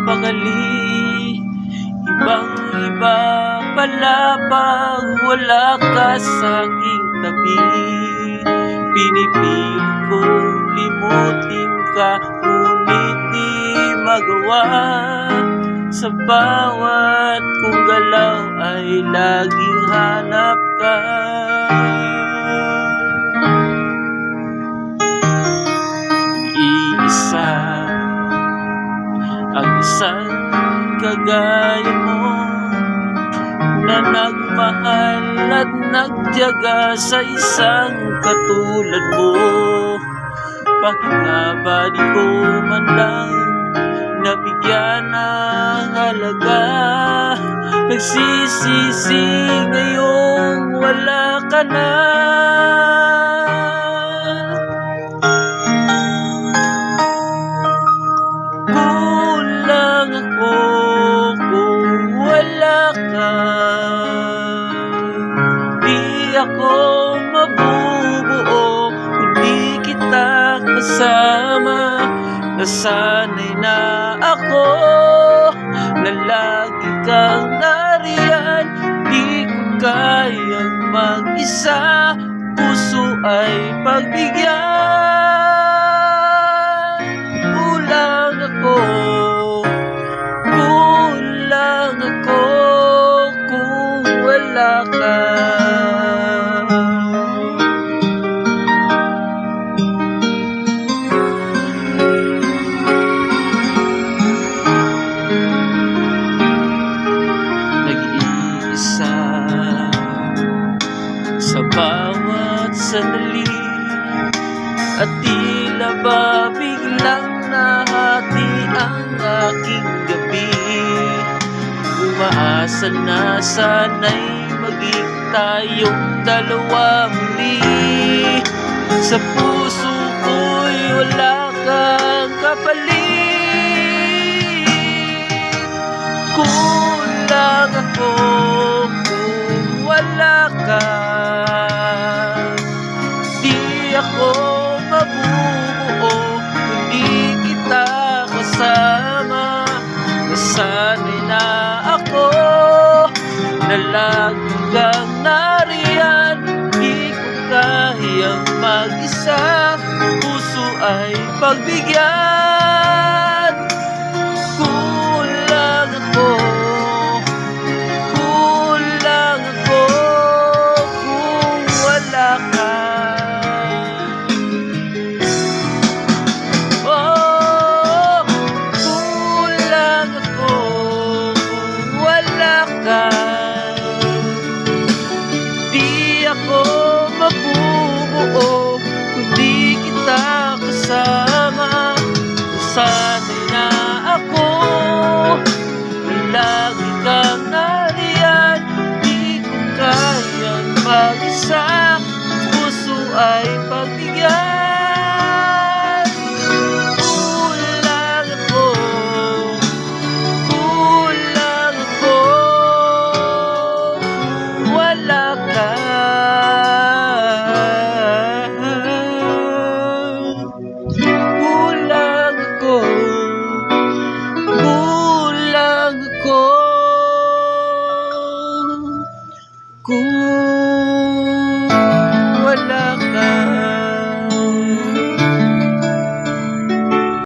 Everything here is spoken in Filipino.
pakali. Ibang-iba pala pag wala ka sa aking tabi. Pinipilit kong limutin ka, ngunit di magawa. Sa bawat kong galaw ay laging hanap ka. Iisa ang isang kagaya mo, na nagmahal at nagtiyaga sa isang katulad mo. Bakit nga ba di ko man lang nabigyan ng halaga? Nagsisisi ngayong wala ka na. Kulang ako kung wala ka. Di ako mabubuo kung di kita kasama. Nasanay na ako na lagi kang nariyan. Di ko kayang mag-isa, puso ay pagbigyan. Kulang ako kung wala ka. Nag-iisa sa bawat sandali, at tila ba biglang nahati ang aking gabi. Umaasa na sana'y maging tayong dalawa muli. Sa puso ko'y wala kang kapalit. Kulang ako kung wala ka. Di ako mabubuo kung di kita kasama. Nasanay na ako na lagi kang nariyan. Di ko kayang mag-isa, puso ay pagbigyan. Kulang ako kung wala ka. Di ako mabubuo kung di kita kasama.